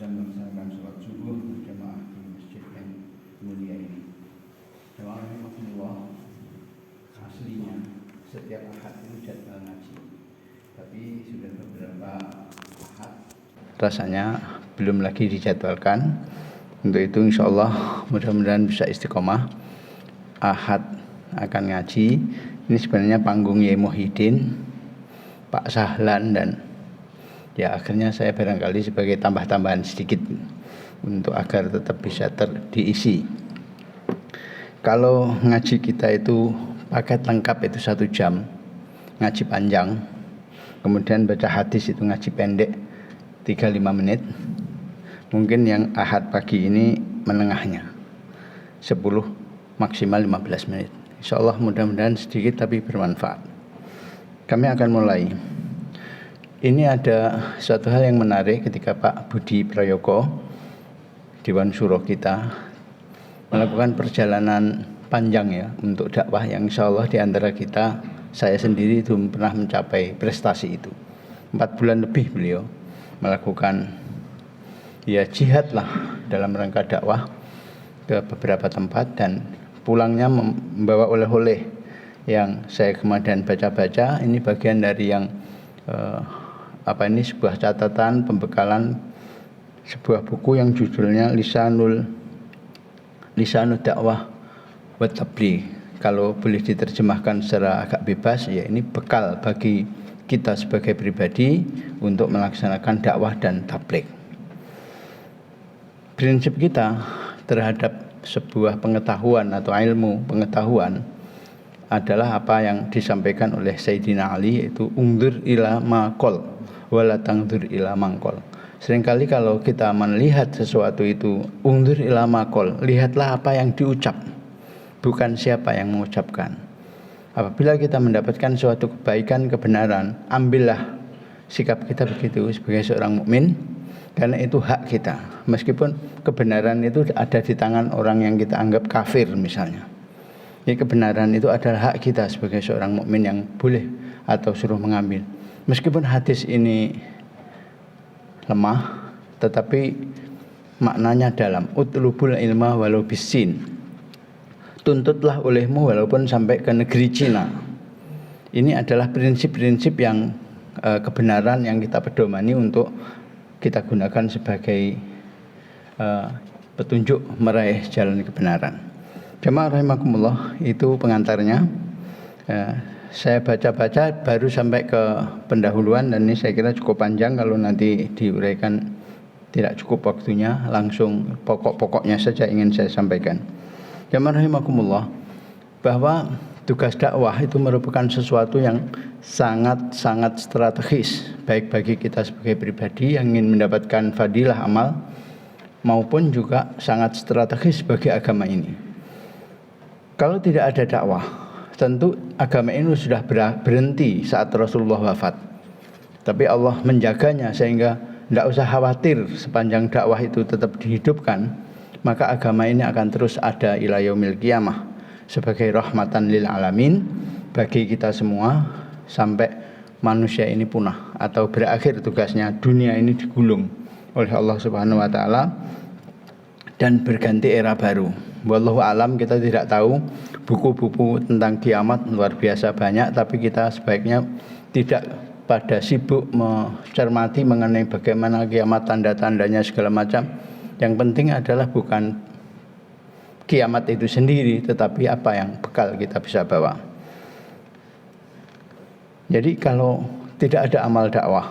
bisa melaksanakan sholat subuh berjamaah di masjid yang mulia ini. Jamaah rahimahullah, aslinya setiap ahad itu jadwal ngaji, tapi sudah beberapa ahad rasanya belum lagi dijadwalkan. Untuk itu insyaallah mudah-mudahan bisa istiqomah. Ahad akan ngaji. Ini sebenarnya panggung Yai Muhyiddin, Pak Sahlan, dan ya akhirnya saya barangkali sebagai tambah-tambahan sedikit untuk agar tetap bisa diisi. Kalau ngaji kita itu paket lengkap itu 1 jam, ngaji panjang, kemudian baca hadis itu ngaji pendek 3-5 menit. Mungkin yang ahad pagi ini menengahnya 10 maksimal 15 menit. Insyaallah mudah-mudahan sedikit tapi bermanfaat. Kami akan mulai. Ini ada suatu hal yang menarik ketika Pak Budi Prayogo, Dewan Syuro kita, melakukan perjalanan panjang ya untuk dakwah yang insyaallah di antara kita, saya sendiri itu pernah mencapai prestasi itu. 4 bulan lebih beliau melakukan ya jihad lah dalam rangka dakwah ke beberapa tempat, dan pulangnya membawa oleh-oleh yang saya kemudian baca-baca. Ini bagian dari yang sebuah catatan pembekalan sebuah buku yang judulnya Lisanud Dakwah wa Tabligh. Kalau boleh diterjemahkan secara agak bebas, ya ini bekal bagi kita sebagai pribadi untuk melaksanakan dakwah dan tabligh. Prinsip kita terhadap sebuah pengetahuan atau ilmu pengetahuan adalah apa yang disampaikan oleh Sayyidina Ali, yaitu ungdur ila maqal wala tangdur ila mangkol. Seringkali kalau kita melihat sesuatu itu ungdur ila maqal, lihatlah apa yang diucap, bukan siapa yang mengucapkan. Apabila kita mendapatkan suatu kebaikan, kebenaran, ambillah sikap kita begitu sebagai seorang mukmin, karena itu hak kita. Meskipun kebenaran itu ada di tangan orang yang kita anggap kafir misalnya, ini kebenaran itu adalah hak kita sebagai seorang mukmin yang boleh atau suruh mengambil. Meskipun hadis ini lemah, tetapi maknanya dalam. Utlubul ilma walau bisin, tuntutlah olehmu walaupun sampai ke negeri Cina. Ini adalah prinsip-prinsip yang kebenaran yang kita pedomani untuk kita gunakan sebagai petunjuk meraih jalan kebenaran. Jamaah rahimakumullah, itu pengantarnya. Saya baca-baca baru sampai ke pendahuluan, dan ini saya kira cukup panjang. Kalau nanti diuraikan tidak cukup waktunya, langsung pokok-pokoknya saja ingin saya sampaikan. Jamaah rahimakumullah, bahwa tugas dakwah itu merupakan sesuatu yang sangat-sangat strategis, baik bagi kita sebagai pribadi yang ingin mendapatkan fadilah amal, maupun juga sangat strategis bagi agama ini. Kalau tidak ada dakwah, tentu agama ini sudah berhenti saat Rasulullah wafat. Tapi Allah menjaganya sehingga tidak usah khawatir, sepanjang dakwah itu tetap dihidupkan, maka agama ini akan terus ada ila yaumil qiyamah sebagai rahmatan lil alamin bagi kita semua sampai manusia ini punah atau berakhir tugasnya, dunia ini digulung oleh Allah Subhanahu wa taala dan berganti era baru. Wallahu alam, kita tidak tahu. Buku-buku tentang kiamat luar biasa banyak, tapi kita sebaiknya tidak pada sibuk mencermati mengenai bagaimana kiamat, tanda-tandanya segala macam. Yang penting adalah bukan kiamat itu sendiri, tetapi apa yang bekal kita bisa bawa. Jadi kalau tidak ada amal dakwah,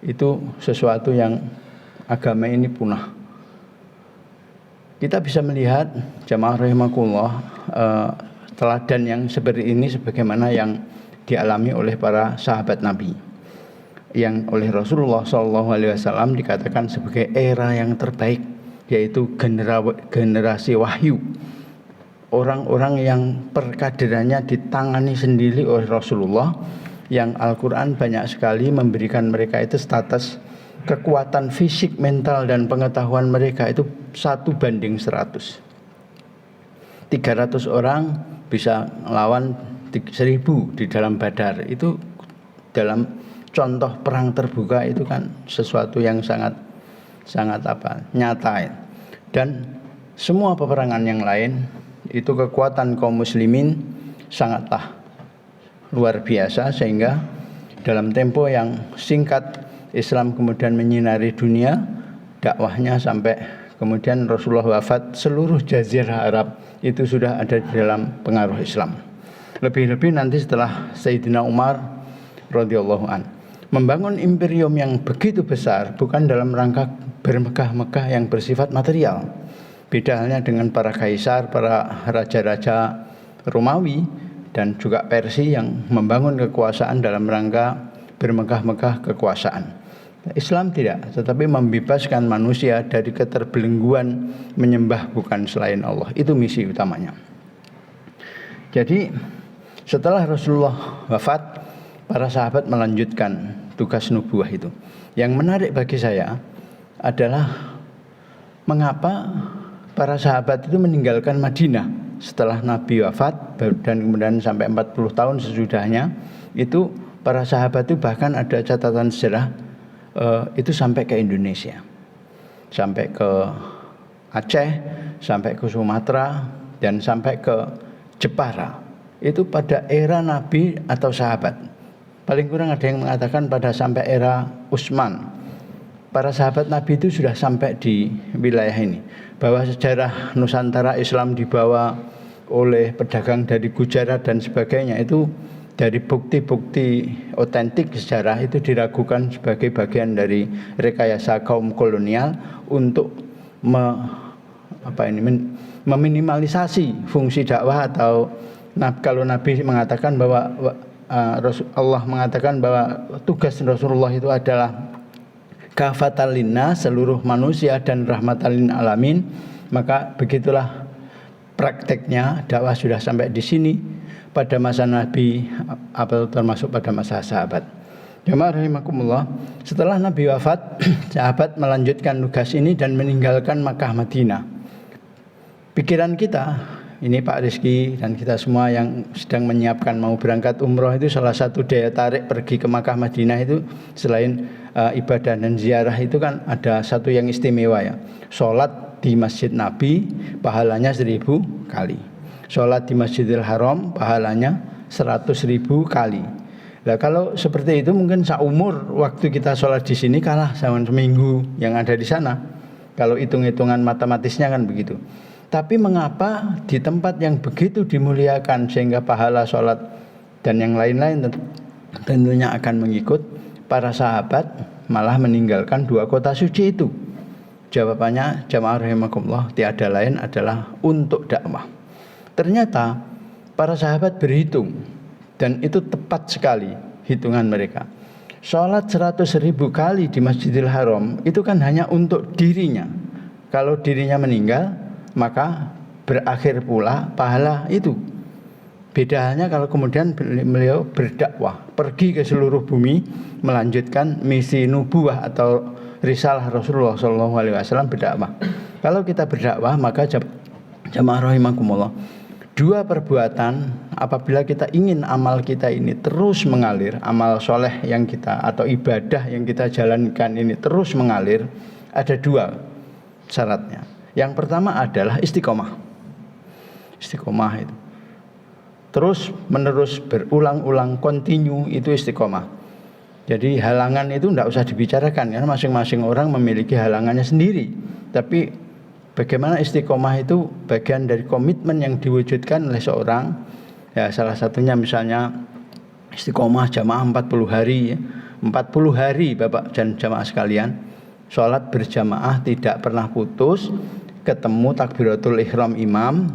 itu sesuatu yang agama ini punah. Kita bisa melihat jamaah rahimakumullah, teladan yang seperti ini sebagaimana yang dialami oleh para sahabat Nabi, yang oleh Rasulullah SAW dikatakan sebagai era yang terbaik, yaitu generasi wahyu. Orang-orang yang perkaderannya ditangani sendiri oleh Rasulullah, yang Al-Quran banyak sekali memberikan mereka itu status kekuatan fisik, mental, dan pengetahuan mereka itu 1:100. 300 orang bisa melawan 1000 di dalam Badar. Itu dalam contoh perang terbuka itu kan sesuatu yang sangat sangat nyata. Dan semua peperangan yang lain itu kekuatan kaum muslimin sangatlah luar biasa, sehingga dalam tempo yang singkat Islam kemudian menyinari dunia, dakwahnya sampai kemudian Rasulullah wafat, seluruh jazirah Arab itu sudah ada di dalam pengaruh Islam. Lebih-lebih nanti setelah Sayyidina Umar radhiyallahu an membangun imperium yang begitu besar bukan dalam rangka bermegah-megah yang bersifat material. Beda halnya dengan para kaisar, para raja-raja Romawi dan juga Persia yang membangun kekuasaan dalam rangka bermegah-megah kekuasaan. Islam tidak, tetapi membebaskan manusia dari keterbelengguan menyembah bukan selain Allah. Itu misi utamanya. Jadi setelah Rasulullah wafat, para sahabat melanjutkan tugas nubuwah itu. Yang menarik bagi saya adalah mengapa para sahabat itu meninggalkan Madinah setelah Nabi wafat, dan kemudian sampai 40 tahun sesudahnya itu para sahabat itu bahkan ada catatan sejarah itu sampai ke Indonesia, sampai ke Aceh, sampai ke Sumatera, dan sampai ke Jepara. Itu pada era Nabi atau sahabat. Paling kurang ada yang mengatakan pada sampai era Utsman. Para sahabat Nabi itu sudah sampai di wilayah ini. Bahwa sejarah Nusantara Islam dibawa oleh pedagang dari Gujarat dan sebagainya, itu dari bukti-bukti otentik sejarah itu diragukan sebagai bagian dari rekayasa kaum kolonial untuk meminimalisasi fungsi dakwah. Atau kalau Nabi mengatakan bahwa Allah mengatakan bahwa tugas Rasulullah itu adalah kafatan linnas, seluruh manusia, dan rahmatan lil alamin, maka begitulah prakteknya dakwah sudah sampai di sini pada masa Nabi atau termasuk pada masa sahabat. Jemaah rahimakumullah, setelah Nabi wafat, sahabat melanjutkan tugas ini dan meninggalkan Makkah Madinah. Pikiran kita ini, Pak Rizky dan kita semua yang sedang menyiapkan mau berangkat umroh, itu salah satu daya tarik pergi ke Makkah Madinah itu selain ibadah dan ziarah itu kan ada satu yang istimewa ya. Sholat di Masjid Nabi pahalanya 1000 kali. Sholat di Masjidil Haram pahalanya 100.000 kali. Nah, kalau seperti itu mungkin seumur waktu kita sholat di sini kalah sama seminggu yang ada di sana. Kalau hitung-hitungan matematisnya kan begitu. Tapi mengapa di tempat yang begitu dimuliakan sehingga pahala sholat dan yang lain-lain tentunya akan mengikut, para sahabat malah meninggalkan dua kota suci itu? Jawabannya jamaah rahimakumullah tiada lain adalah untuk dakwah. Ternyata para sahabat berhitung dan itu tepat sekali hitungan mereka. Sholat 100.000 kali di Masjidil Haram itu kan hanya untuk dirinya. Kalau dirinya meninggal, maka berakhir pula pahala itu. Beda halnya kalau kemudian beliau berdakwah, pergi ke seluruh bumi, melanjutkan misi nubuwah atau risalah Rasulullah SAW berdakwah. Kalau kita berdakwah, maka jamaah rahimakumullah, dua perbuatan apabila kita ingin amal kita ini terus mengalir, amal soleh yang kita atau ibadah yang kita jalankan ini terus mengalir, ada dua syaratnya. Yang pertama adalah istiqomah. Istiqomah itu terus menerus berulang-ulang, continue, itu istiqomah. Jadi halangan itu tidak usah dibicarakan, karena masing-masing orang memiliki halangannya sendiri. Tapi bagaimana istiqomah itu bagian dari komitmen yang diwujudkan oleh seorang. Ya, salah satunya misalnya istiqomah jamaah 40 hari. 40 hari Bapak dan jamaah sekalian, sholat berjamaah tidak pernah putus, ketemu takbiratul ihram imam,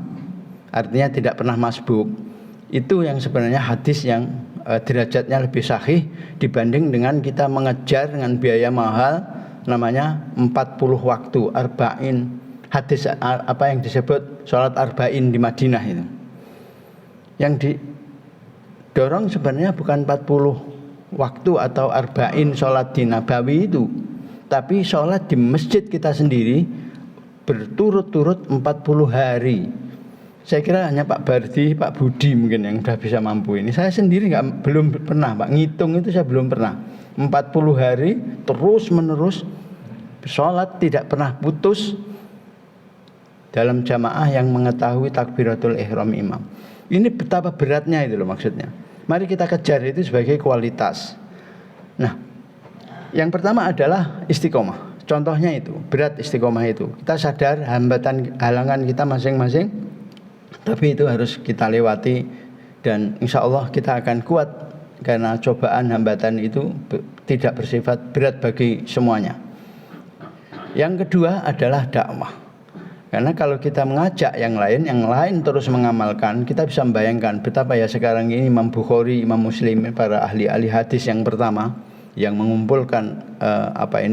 artinya tidak pernah masbuk. Itu yang sebenarnya hadis yang derajatnya lebih sahih dibanding dengan kita mengejar dengan biaya mahal namanya 40 waktu arba'in. Hadis apa yang disebut sholat arba'in di Madinah itu. Yang didorong sebenarnya bukan 40 waktu atau arba'in sholat di Nabawi itu, tapi sholat di masjid kita sendiri berturut-turut 40 hari. Saya kira hanya Pak Bardi, Pak Budi mungkin yang sudah bisa mampu ini. Saya sendiri belum pernah Pak, ngitung itu saya belum pernah. 40 hari terus menerus sholat tidak pernah putus dalam jamaah yang mengetahui takbiratul ihram imam. Ini betapa beratnya itu loh maksudnya. Mari kita kejar itu sebagai kualitas. Nah, yang pertama adalah istiqomah. Contohnya itu, berat istiqomah itu. Kita sadar hambatan halangan kita masing-masing, tapi itu harus kita lewati dan insya Allah kita akan kuat karena cobaan hambatan itu tidak bersifat berat bagi semuanya. Yang kedua adalah dakwah. Karena kalau kita mengajak yang lain terus mengamalkan, kita bisa membayangkan betapa ya sekarang ini Imam Bukhari, Imam Muslim, para ahli-ahli hadis yang pertama yang mengumpulkan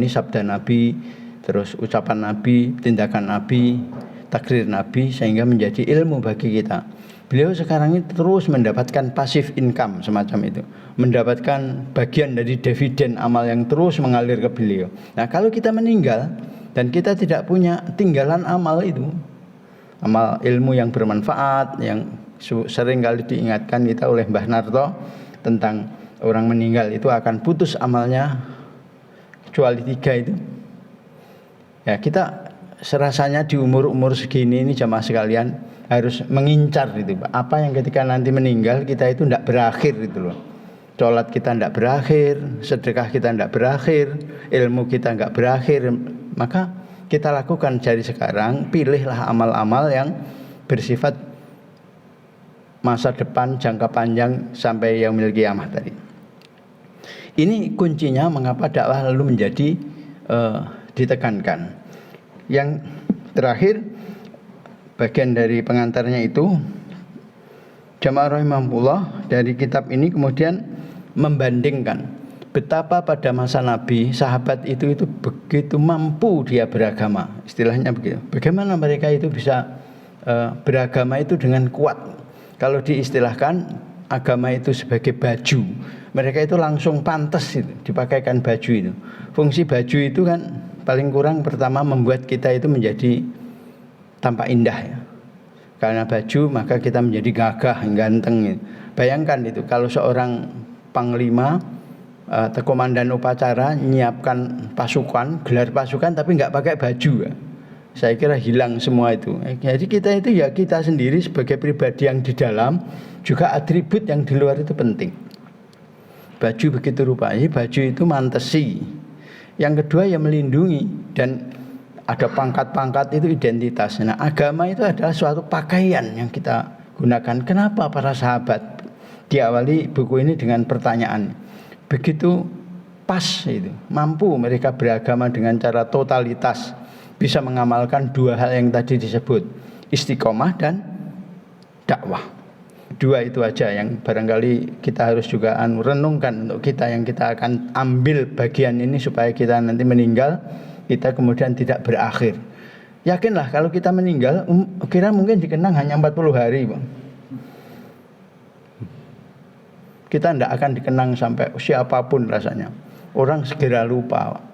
sabda Nabi, terus ucapan Nabi, tindakan Nabi, takrir Nabi sehingga menjadi ilmu bagi kita. Beliau sekarang ini terus mendapatkan passive income semacam itu, mendapatkan bagian dari dividen amal yang terus mengalir ke beliau. Nah, kalau kita meninggal dan kita tidak punya tinggalan amal itu, amal ilmu yang bermanfaat, yang sering kali diingatkan kita oleh Mbah Narto tentang orang meninggal itu akan putus amalnya kecuali 3 itu. Ya, kita serasanya di umur-umur segini ini jamaah sekalian harus mengincar itu, Pak. Apa yang ketika nanti meninggal kita itu tidak berakhir itu loh. Sholat kita tidak berakhir, sedekah kita tidak berakhir, ilmu kita tidak berakhir. Maka kita lakukan dari sekarang, pilihlah amal-amal yang bersifat masa depan, jangka panjang sampai yaumil qiyamah tadi. Ini kuncinya mengapa dakwah lalu menjadi ditekankan. Yang terakhir, bagian dari pengantarnya itu jamaah rahimahullah dari kitab ini kemudian membandingkan betapa pada masa Nabi sahabat itu begitu mampu dia beragama, istilahnya begitu. Bagaimana mereka itu bisa beragama itu dengan kuat. Kalau diistilahkan agama itu sebagai baju, mereka itu langsung pantas itu, dipakaikan baju itu. Fungsi baju itu kan paling kurang pertama membuat kita itu menjadi tampak indah ya. Karena baju maka kita menjadi gagah, ganteng. Bayangkan itu kalau seorang panglima atau komandan upacara menyiapkan pasukan, gelar pasukan tapi nggak pakai baju ya. Saya kira hilang semua itu. Jadi kita itu ya kita sendiri sebagai pribadi yang di dalam, juga atribut yang di luar itu penting. Baju begitu rupanya, baju itu mantesi. Yang kedua ya melindungi, dan ada pangkat-pangkat itu identitas. Nah, agama itu adalah suatu pakaian yang kita gunakan. Kenapa para sahabat diawali buku ini dengan pertanyaan begitu pas itu, mampu mereka beragama dengan cara totalitas, bisa mengamalkan 2 hal yang tadi disebut, istiqomah dan dakwah. 2 itu aja yang barangkali kita harus juga renungkan untuk kita yang kita akan ambil bagian ini supaya kita nanti meninggal kita kemudian tidak berakhir. Yakinlah kalau kita meninggal kira mungkin dikenang hanya 40 hari, Bang. Kita tidak akan dikenang sampai siapapun rasanya. Orang segera lupa, Pak.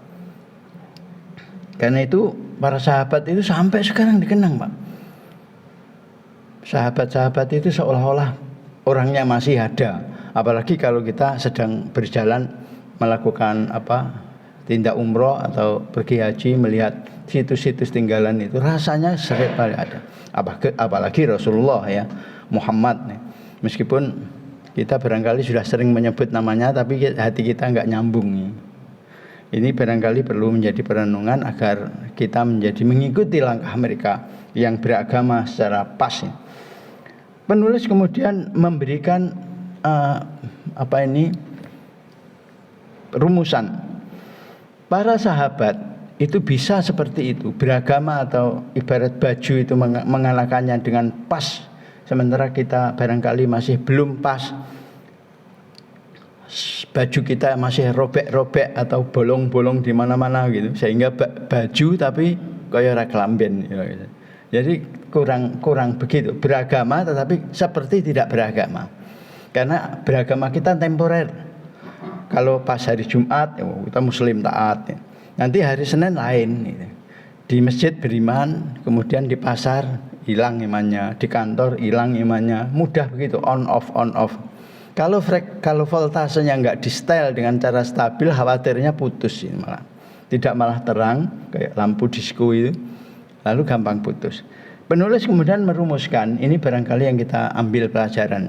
Karena itu para sahabat itu sampai sekarang dikenang, Pak. Sahabat-sahabat itu seolah-olah orangnya masih ada. Apalagi kalau kita sedang berjalan melakukan tindak umroh atau pergi haji, melihat situs-situs tinggalan itu rasanya sering kali ada. Apalagi Rasulullah ya, Muhammad nih. Meskipun kita barangkali sudah sering menyebut namanya, tapi hati kita enggak nyambung. Ini barangkali perlu menjadi perenungan agar kita menjadi mengikuti langkah mereka yang beragama secara pas. Penulis kemudian memberikan rumusan. Para sahabat itu bisa seperti itu, beragama atau ibarat baju itu mengenakannya dengan pas. Sementara kita barangkali masih belum pas, baju kita masih robek-robek atau bolong-bolong di mana-mana gitu, sehingga baju tapi kaya ora kelamben gitu. Jadi kurang begitu, beragama tetapi seperti tidak beragama. Karena beragama kita temporer. Kalau pas hari Jumat kita muslim taat. Nanti hari Senin lain gitu. Di masjid beriman, kemudian di pasar hilang imannya, di kantor hilang imannya, mudah begitu, on off. Kalau voltasenya nggak di setel dengan cara stabil, khawatirnya putus malah. tidak malah terang kayak lampu disko itu, lalu gampang putus. Penulis kemudian merumuskan, ini barangkali yang kita ambil pelajaran.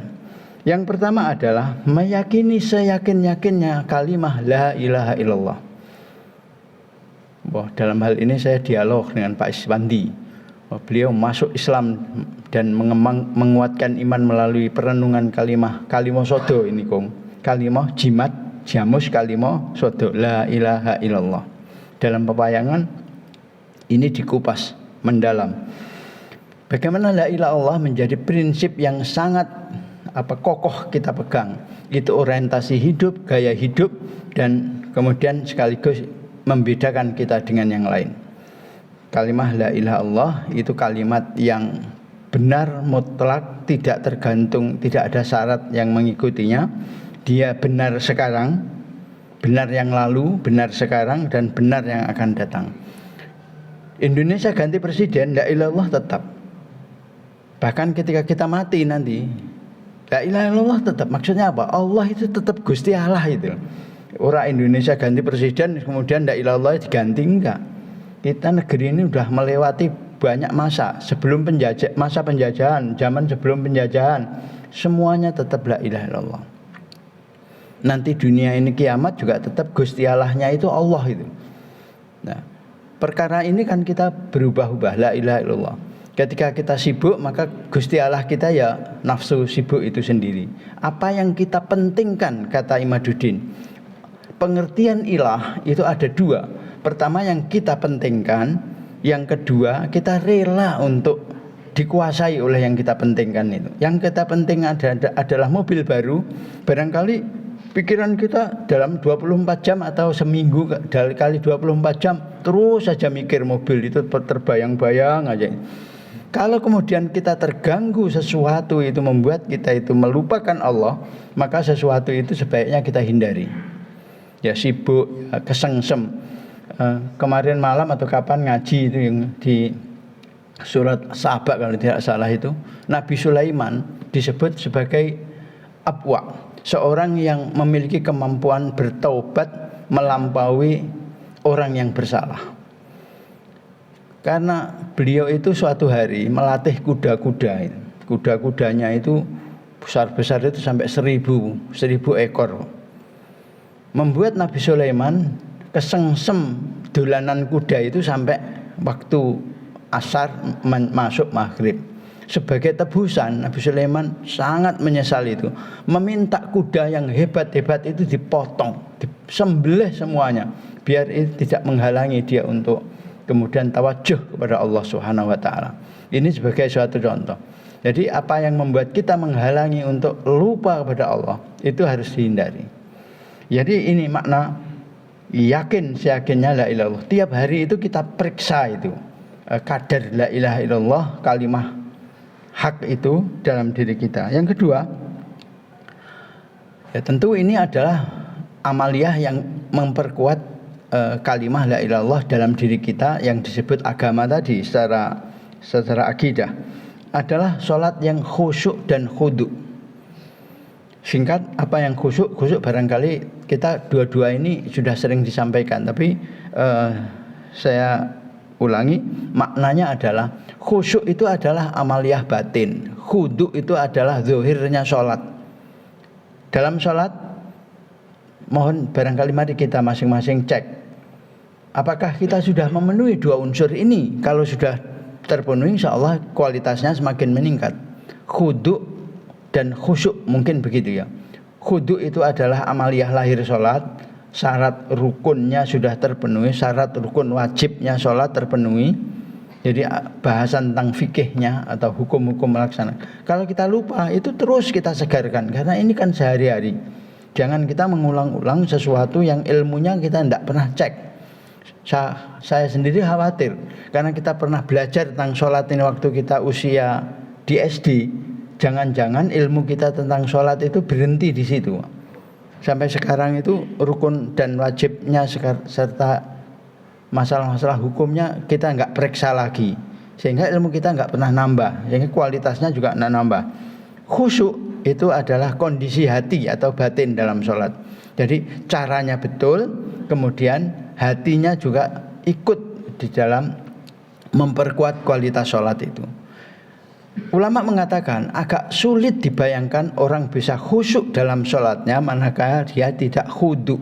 Yang pertama adalah meyakini seyakin-yakinnya kalimah la ilaha illallah. Dalam hal ini saya dialog dengan Pak Iswandi. Beliau masuk Islam dan menguatkan iman melalui perenungan kalimah sodo ini kong. Kalimah jimat jamus kalimah sodo la ilaha illallah. Dalam pewayangan ini dikupas mendalam. Bagaimana la ilaha illallah menjadi prinsip yang sangat kokoh kita pegang. Itu orientasi hidup, gaya hidup, dan kemudian sekaligus membedakan kita dengan yang lain. Kalimah la ilaha illallah itu kalimat yang benar, mutlak, tidak tergantung, tidak ada syarat yang mengikutinya. Dia benar sekarang, benar yang lalu, benar sekarang, dan benar yang akan datang. Indonesia ganti presiden, la ilaha illallah tetap. Bahkan ketika kita mati nanti, la ilaha illallah tetap. Maksudnya apa? Allah itu tetap Gusti Allah itu. Orang Indonesia ganti presiden kemudian la ilaha illallah diganti, enggak. Kita negeri ini sudah melewati banyak masa. Sebelum masa penjajahan, zaman sebelum penjajahan, semuanya tetap la ilaha illallah. Nanti dunia ini kiamat juga tetap Gusti Allahnya itu Allah itu. Nah, perkara ini kan kita berubah-ubah, la ilaha illallah. Ketika kita sibuk, maka Gusti Allah kita ya nafsu sibuk itu sendiri. Apa yang kita pentingkan, kata Imaduddin, pengertian ilah itu ada dua. Pertama yang kita pentingkan, yang kedua kita rela untuk dikuasai oleh yang kita pentingkan itu. Yang kita pentingkan adalah mobil baru. Barangkali pikiran kita dalam 24 jam atau seminggu kali 24 jam terus saja mikir mobil itu, terbayang-bayang aja. Kalau kemudian kita terganggu sesuatu itu membuat kita itu melupakan Allah, maka sesuatu itu sebaiknya kita hindari. Ya sibuk, kesengsem. Kemarin malam atau kapan ngaji itu yang di surat Saba kalau tidak salah itu, Nabi Sulaiman disebut sebagai abwa, seorang yang memiliki kemampuan bertaubat melampaui orang yang bersalah. Karena beliau itu suatu hari melatih kuda-kuda. Kuda-kudanya itu besar-besar itu sampai 1000 ekor. Membuat Nabi Sulaiman kesengsem dolanan kuda itu sampai waktu asar masuk maghrib. Sebagai tebusan, Nabi Sulaiman sangat menyesal itu, meminta kuda yang hebat-hebat itu dipotong, disembelih semuanya, biar itu tidak menghalangi dia untuk kemudian tawajuh kepada Allah Subhanahu wa taala. Ini sebagai suatu contoh. Jadi apa yang membuat kita menghalangi untuk lupa kepada Allah itu harus dihindari. Jadi ini makna yakin seyakinnya la ilaha illallah. Tiap hari itu kita periksa itu kadar la ilaha illallah, kalimah hak itu dalam diri kita. Yang kedua, ya tentu ini adalah amaliyah yang memperkuat kalimah la ilaha illallah dalam diri kita yang disebut agama tadi secara akidah, adalah sholat yang khusyuk dan khudu. Singkat, apa yang khusyuk? Khusyuk barangkali kita dua-dua ini sudah sering disampaikan, tapi saya ulangi, maknanya adalah khusyuk itu adalah amaliyah batin, khudu itu adalah zahirnya sholat. Dalam sholat, mohon barangkali mari kita masing-masing cek, apakah kita sudah memenuhi dua unsur ini. Kalau sudah terpenuhi, insya Allah kualitasnya semakin meningkat. Khudu dan khusyuk, mungkin begitu ya. Khudu itu adalah amaliyah lahir sholat, syarat rukunnya sudah terpenuhi, syarat rukun wajibnya sholat terpenuhi. Jadi bahasan tentang fikihnya atau hukum-hukum melaksanakan. Kalau kita lupa, itu terus kita segarkan, karena ini kan sehari-hari. Jangan kita mengulang-ulang sesuatu yang ilmunya kita tidak pernah cek. Saya sendiri khawatir, karena kita pernah belajar tentang sholat ini waktu kita usia di SD. Jangan-jangan ilmu kita tentang sholat itu berhenti di situ. Sampai sekarang itu rukun dan wajibnya serta masalah-masalah hukumnya kita nggak periksa lagi, sehingga ilmu kita nggak pernah nambah, sehingga kualitasnya juga nggak nambah. Khusyuk itu adalah kondisi hati atau batin dalam sholat. Jadi caranya betul, kemudian hatinya juga ikut di dalam memperkuat kualitas sholat itu. Ulama mengatakan agak sulit dibayangkan orang bisa khusyuk dalam sholatnya manakala dia tidak khudu.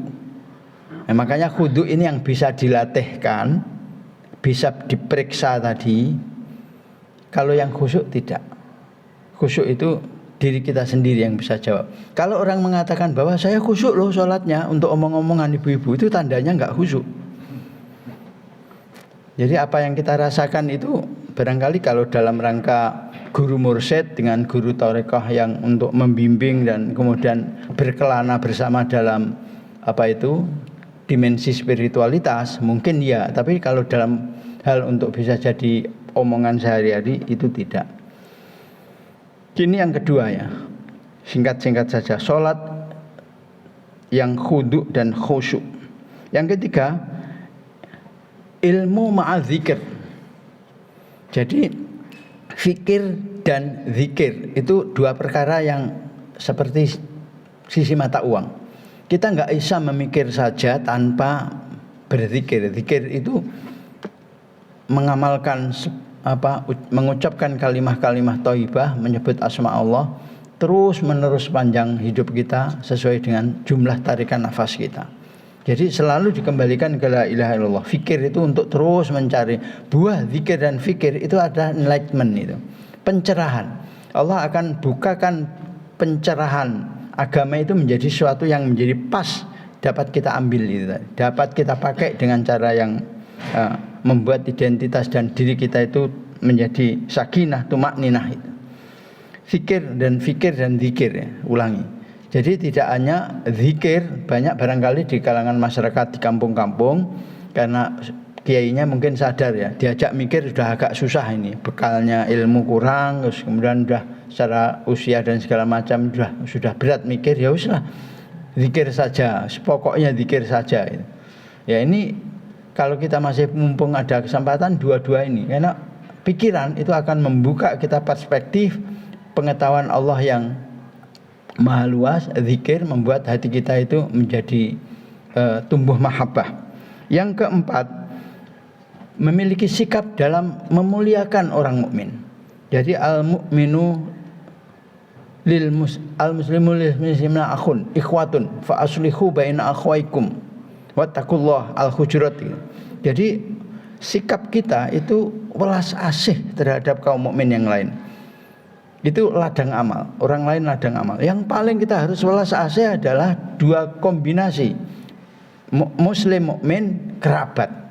Nah, makanya khudu ini yang bisa dilatihkan, bisa diperiksa tadi. Kalau yang khusyuk tidak. Khusyuk itu diri kita sendiri yang bisa jawab. Kalau orang mengatakan bahwa saya khusyuk loh sholatnya untuk omong-omongan ibu-ibu, itu tandanya nggak khusyuk. Jadi apa yang kita rasakan itu barangkali kalau dalam rangka guru mursyid dengan guru tarekah yang untuk membimbing dan kemudian berkelana bersama dalam dimensi spiritualitas mungkin ya, tapi kalau dalam hal untuk bisa jadi omongan sehari-hari itu tidak. Ini yang kedua ya, singkat-singkat saja, sholat yang khudu dan khusyuk. Yang ketiga, ilmu ma'adzikir. Jadi fikir dan zikir itu dua perkara yang seperti sisi mata uang. Kita nggak bisa memikir saja tanpa berzikir. Zikir itu mengamalkan mengucapkan kalimah-kalimah thayyibah, menyebut asma Allah terus menerus panjang hidup kita sesuai dengan jumlah tarikan nafas kita. Jadi selalu dikembalikan ke la ilaha illallah. Fikir itu untuk terus mencari buah zikir dan fikir itu ada enlightenment itu, pencerahan. Allah akan bukakan pencerahan agama itu menjadi sesuatu yang menjadi pas dapat kita ambil itu, dapat kita pakai dengan cara yang membuat identitas dan diri kita itu menjadi sakinah, tumakninah itu. Fikir dan zikir ya, ulangi. Jadi tidak hanya zikir, banyak barangkali di kalangan masyarakat di kampung-kampung karena kiainya mungkin sadar ya, diajak mikir sudah agak susah ini, bekalnya ilmu kurang, terus kemudian sudah secara usia dan segala macam sudah berat mikir, ya usah zikir saja, pokoknya zikir saja. Ya ini kalau kita masih mumpung ada kesempatan dua-dua ini, karena pikiran itu akan membuka kita perspektif pengetahuan Allah yang maha luas. Zikir membuat hati kita itu menjadi tumbuh mahabbah. Yang keempat, memiliki sikap dalam memuliakan orang mukmin. Jadi al-mu'minu al-muslimu lil muslimina akhun ikhwatun fa aslihu baina akhwaikum wattaqullah al-hujurat. Jadi sikap kita itu welas asih terhadap kaum mukmin yang lain. Itu ladang amal, orang lain ladang amal. Yang paling kita harus welas asih adalah dua kombinasi, muslim mukmin kerabat.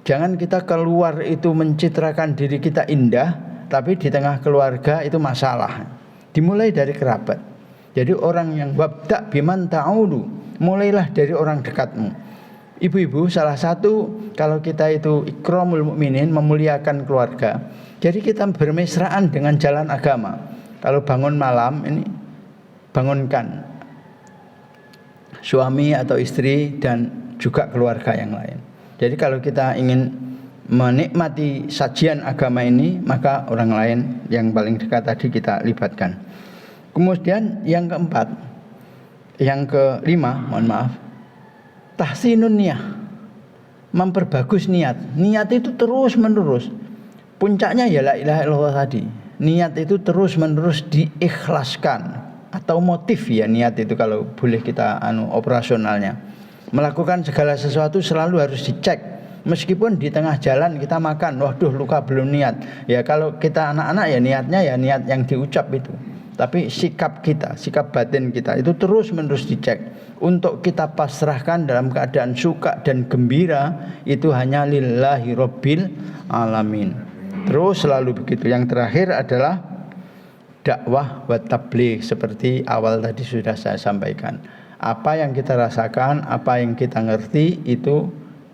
Jangan kita keluar itu mencitrakan diri kita indah, tapi di tengah keluarga itu masalah. Dimulai dari kerabat. Jadi orang yang wabda biman ta'ulu, mulailah dari orang dekatmu. Ibu-ibu, salah satu kalau kita itu ikramul mukminin, memuliakan keluarga. Jadi kita bermesraan dengan jalan agama. Kalau bangun malam ini bangunkan suami atau istri dan juga keluarga yang lain. Jadi kalau kita ingin menikmati sajian agama ini, maka orang lain yang paling dekat tadi kita libatkan. Kemudian yang keempat, yang kelima, mohon maaf, tahsinun niyah, memperbagus niat. Niat itu terus menerus. Puncaknya ya la ilaha illallah tadi. Niat itu terus menerus diikhlaskan, atau motif ya niat itu kalau boleh kita operasionalnya. Melakukan segala sesuatu selalu harus dicek. Meskipun di tengah jalan kita makan, waduh luka belum niat. Ya kalau kita anak-anak ya niatnya ya niat yang diucap itu. Tapi sikap kita, sikap batin kita itu terus menerus dicek. Untuk kita pasrahkan dalam keadaan suka dan gembira itu hanya lillahi rabbil alamin. Terus selalu begitu. Yang terakhir adalah dakwah wa tabligh, seperti awal tadi sudah saya sampaikan. Apa yang kita rasakan, apa yang kita ngerti itu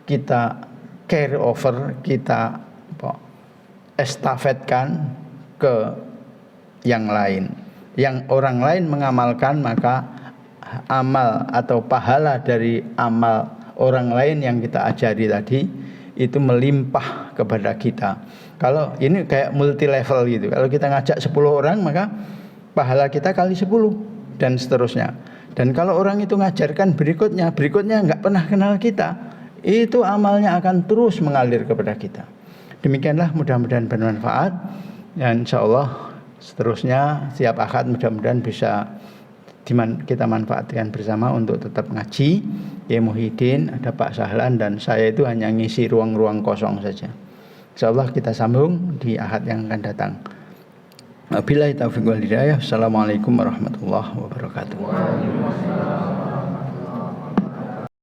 kita carry over, kita estafetkan ke yang lain. Yang orang lain mengamalkan, maka amal atau pahala dari amal orang lain yang kita ajari tadi itu melimpah kepada kita. Kalau ini kayak multi level gitu. Kalau kita ngajak 10 orang, maka pahala kita kali 10 dan seterusnya. Dan kalau orang itu ngajarkan berikutnya enggak pernah kenal kita, itu amalnya akan terus mengalir kepada kita. Demikianlah, mudah-mudahan bermanfaat, dan insya Allah seterusnya setiap akad mudah-mudahan bisa kita manfaatkan bersama untuk tetap ngaji. Ya Muhyiddin, ada Pak Sahlan, dan saya itu hanya ngisi ruang-ruang kosong saja. Insyaallah kita sambung di ahad yang akan datang. Wabillahi taufiq wal hidayah. Assalamualaikum warahmatullahi wabarakatuh.